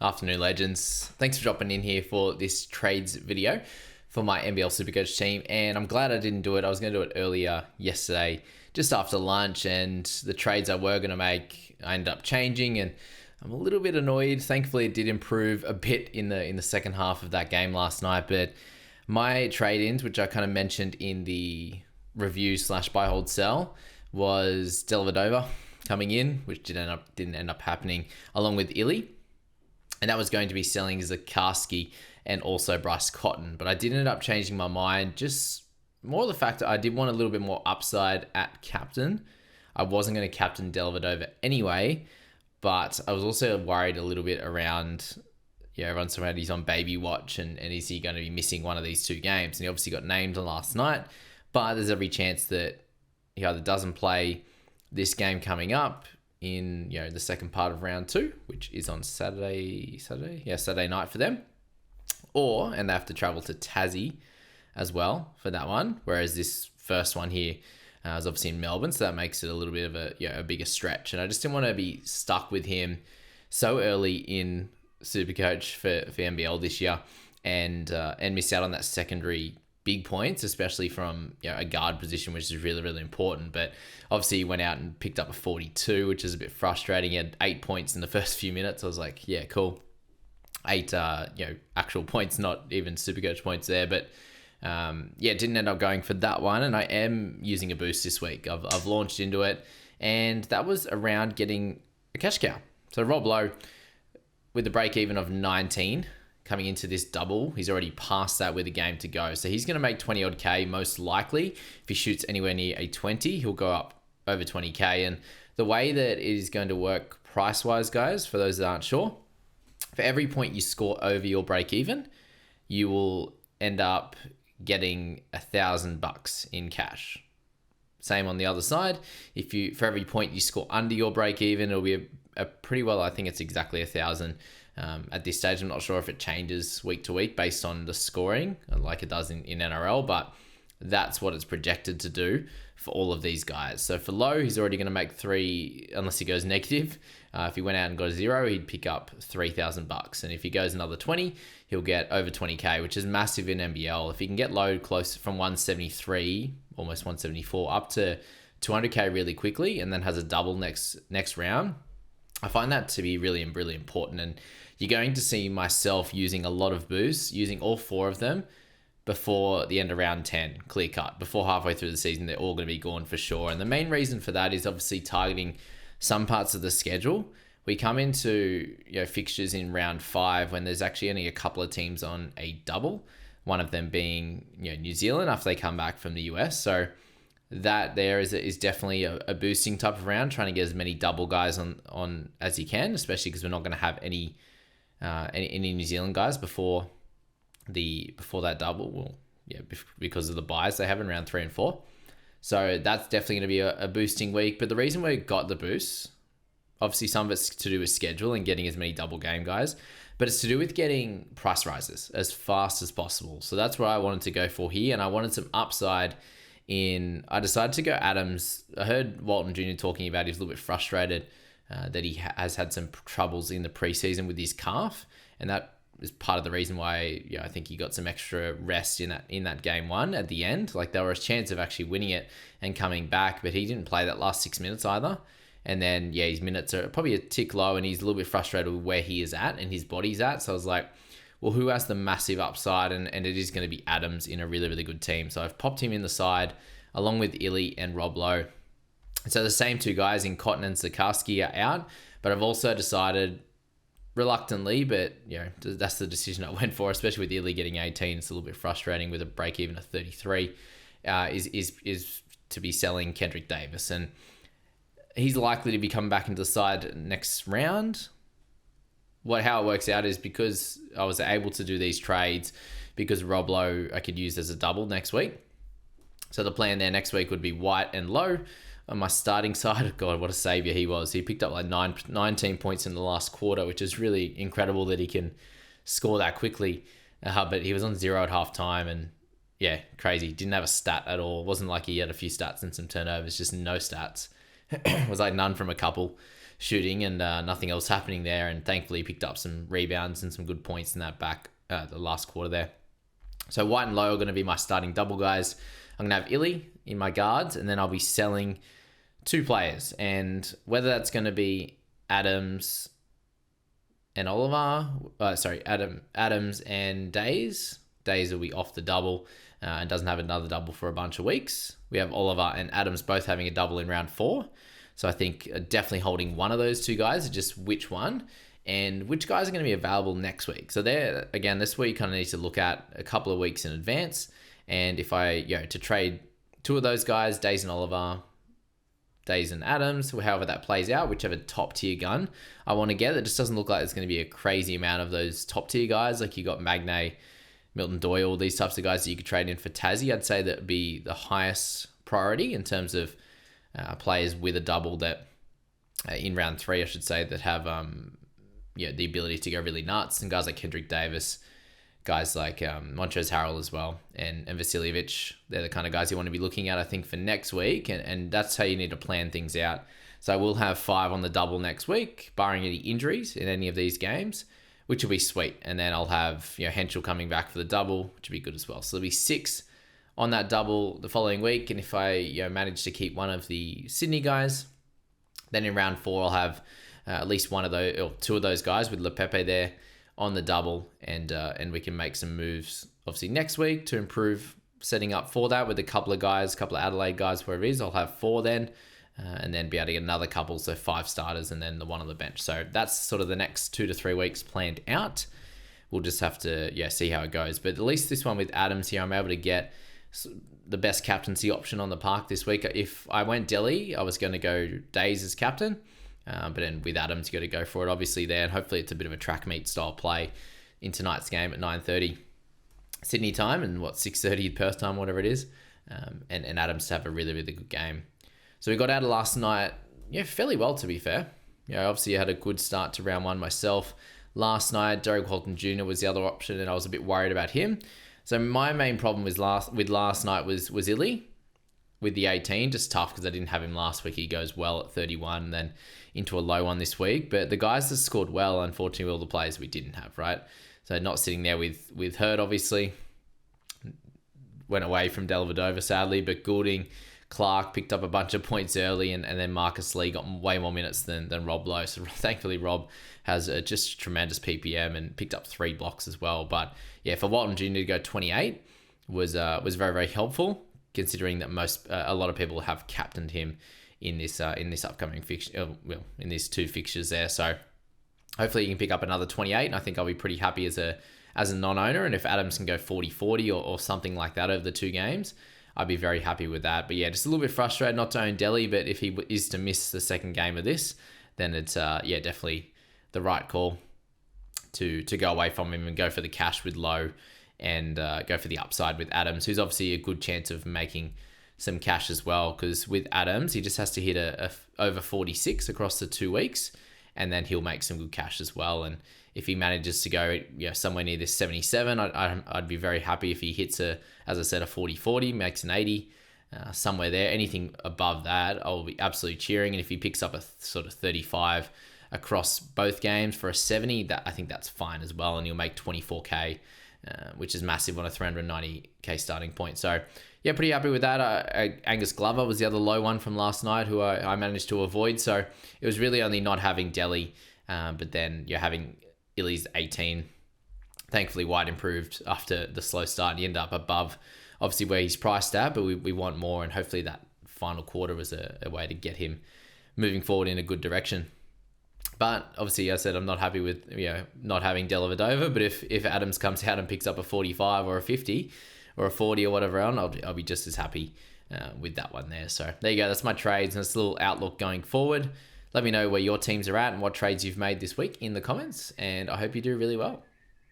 Afternoon, legends. Thanks for dropping in here for this trades video for my NBL Supercoach team, and I'm glad I didn't do it. I was going to do it earlier yesterday, just after lunch, and the trades I were going to make, I ended up changing, and I'm a little bit annoyed. Thankfully, it did improve a bit in the second half of that game last night, but my trade-ins, which I kind of mentioned in the review / buy, hold, sell, was Dellavedova coming in, which didn't end up happening, along with Illy. And that was going to be selling Zakarski and also Bryce Cotton. But I did end up changing my mind, just more the fact that I did want a little bit more upside at captain. I wasn't going to captain Dellavedova anyway, but I was also worried a little bit around, everyone's talking about he's on baby watch and is he going to be missing one of these two games? And he obviously got named last night, but there's every chance that he either doesn't play this game coming up in the second part of round 2, which is on Saturday night for them, and they have to travel to Tassie as well for that one, whereas this first one here is obviously in Melbourne, so that makes it a little bit of a bigger stretch, and I just didn't want to be stuck with him so early in Supercoach for NBL this year and miss out on that secondary big points, especially from a guard position, which is really, really important. But obviously he went out and picked up a 42, which is a bit frustrating. He had 8 points in the first few minutes. I was like, yeah, cool. 8 actual points, not even Supercoach points there. But didn't end up going for that one. And I am using a boost this week. I've launched into it, and that was around getting a cash cow. So Rob Lowe, with a break even of 19, coming into this double, he's already past that with a game to go. So he's going to make 20 odd K most likely. If he shoots anywhere near a 20, he'll go up over 20K. And the way that it is going to work price-wise, guys, for those that aren't sure, for every point you score over your break even, you will end up getting $1,000 in cash. Same on the other side. For every point you score under your break even, it'll be a pretty well, I think it's exactly 1,000. At this stage, I'm not sure if it changes week to week based on the scoring like it does in NRL, but that's what it's projected to do for all of these guys. So for Lowe, he's already going to make 3, unless he goes negative. If he went out and got a 0, he'd pick up $3,000. And if he goes another 20, he'll get over 20K, which is massive in NBL. If he can get Lowe close from 173, almost 174, up to 200K really quickly, and then has a double next round, I find that to be really, really important. And you're going to see myself using a lot of boosts, using all 4 of them before the end of round 10, clear cut. Before halfway through the season, they're all going to be gone for sure. And the main reason for that is obviously targeting some parts of the schedule. We come into fixtures in round 5 when there's actually only a couple of teams on a double, one of them being New Zealand after they come back from the US. So that there is definitely a boosting type of round, trying to get as many double guys on as you can, especially because we're not going to have any New Zealand guys before that double. Well, because of the buys they have in round 3 and 4. So that's definitely going to be a boosting week. But the reason we got the boost, obviously some of it's to do with schedule and getting as many double game guys, but it's to do with getting price rises as fast as possible. So that's what I wanted to go for here, and I wanted some upside. I decided to go Adams. I heard Walton Jr. talking about he was a little bit frustrated that he has had some troubles in the preseason with his calf, and that is part of the reason why I think he got some extra rest in that game 1 at the end. Like, there was a chance of actually winning it and coming back, but he didn't play that last 6 minutes either. And then his minutes are probably a tick low, and he's a little bit frustrated with where he is at and his body's at. So I was like, well, who has the massive upside? And it is going to be Adams in a really, really good team. So I've popped him in the side along with Illy and Rob Lowe. So the same 2 guys in Cotton and Zakarski are out, but I've also decided reluctantly, but that's the decision I went for, especially with Illy getting 18. It's a little bit frustrating with a break even of 33, is to be selling Kendrick Davis. And he's likely to be coming back into the side next round. How it works out is because I was able to do these trades because Rob Lowe I could use as a double next week. So the plan there next week would be White and Lowe on my starting side. God, what a savior he was. He picked up like 19 points in the last quarter, which is really incredible that he can score that quickly. But he was on 0 at halftime, and crazy. Didn't have a stat at all. It wasn't like he had a few stats and some turnovers, just no stats. It was like none from a couple. shooting and nothing else happening there. And thankfully picked up some rebounds and some good points in that back the last quarter there. So White and Lowe are going to be my starting double guys. I'm going to have Illy in my guards, and then I'll be selling 2 players. And whether that's going to be Adams and Oliver, Adams and Days. Days will be off the double and doesn't have another double for a bunch of weeks. We have Oliver and Adams both having a double in round 4. So I think definitely holding one of those 2 guys, just which one and which guys are going to be available next week. So there, again, this week kind of need to look at a couple of weeks in advance. And if I, to trade 2 of those guys, Days and Oliver, Days and Adams, however that plays out, whichever top tier gun I want to get, it just doesn't look like there's going to be a crazy amount of those top tier guys. Like you got Magnay, Milton Doyle, these types of guys that you could trade in for Tassie. I'd say that would be the highest priority in terms of players with a double that in round 3, I should say, that have the ability to go really nuts. And guys like Kendrick Davis, guys like Montrezl Harrell as well, and Vasiljevic, they're the kind of guys you want to be looking at, I think, for next week. And that's how you need to plan things out. So we'll have 5 on the double next week, barring any injuries in any of these games, which will be sweet. And then I'll have Henschel coming back for the double, which will be good as well. So there'll be 6 on that double the following week. And if I manage to keep one of the Sydney guys, then in round 4 I'll have at least one of those, or 2 of those guys with Lepepe there on the double, and we can make some moves obviously next week to improve setting up for that with a couple of Adelaide guys, wherever it is. I'll have 4 then, and then be able to get another couple, so 5 starters and then the 1 on the bench. So that's sort of the next 2 to 3 weeks planned out. We'll just have to see how it goes. But at least this one with Adams here, I'm able to get the best captaincy option on the park this week. If I went Delhi, I was going to go Days as captain. But then with Adams, you got to go for it, obviously, there. And hopefully it's a bit of a track meet style play in tonight's game at 9:30 Sydney time and 6:30 Perth time, whatever it is. And Adams to have a really, really good game. So we got out of last night, fairly well, to be fair. Obviously I had a good start to round 1 myself. Last night, Derek Walton Jr. was the other option, and I was a bit worried about him. So my main problem with last night was Illy with the 18, just tough because I didn't have him last week. He goes well at 31 and then into a low one this week. But the guys that scored well, unfortunately, were all the players we didn't have, right? So not sitting there with Hurd, obviously. Went away from Dellavedova, sadly, but Goulding, Clark picked up a bunch of points early, and then Marcus Lee got way more minutes than Rob Lowe. So thankfully, Rob has just tremendous PPM and picked up 3 blocks as well. But for Walton Jr. to go 28 was very, very helpful, considering that a lot of people have captained him in this upcoming fixture, in these 2 fixtures there. So hopefully you can pick up another 28, and I think I'll be pretty happy as a non-owner. And if Adams can go 40-40 or something like that over the 2 games, I'd be very happy with that. But just a little bit frustrated not to own Delhi, but if he is to miss the second game of this, then it's definitely the right call to go away from him and go for the cash with Lowe and go for the upside with Adams, who's obviously a good chance of making some cash as well, because with Adams, he just has to hit a over 46 across the 2 weeks, and then he'll make some good cash as well. And if he manages to go somewhere near this 77, I'd be very happy if he hits as I said, a 40-40, makes an 80, somewhere there. Anything above that, I'll be absolutely cheering. And if he picks up a sort of 35 across both games for a 70, I think that's fine as well, and he'll make 24k, which is massive on a 390k starting point. So pretty happy with that. Angus Glover was the other low one from last night, who I managed to avoid. So it was really only not having Delhi, but then you're having Illy's 18. Thankfully, White improved after the slow start and he ended up above, obviously, where he's priced at, but we want more, and hopefully that final quarter was a way to get him moving forward in a good direction. But obviously, I said I'm not happy with not having Dellavedova, but if Adams comes out and picks up a 45 or a 50 or a 40 or whatever else, I'll be just as happy with that one there. So there you go. That's my trades and it's a little outlook going forward. Let me know where your teams are at and what trades you've made this week in the comments, and I hope you do really well.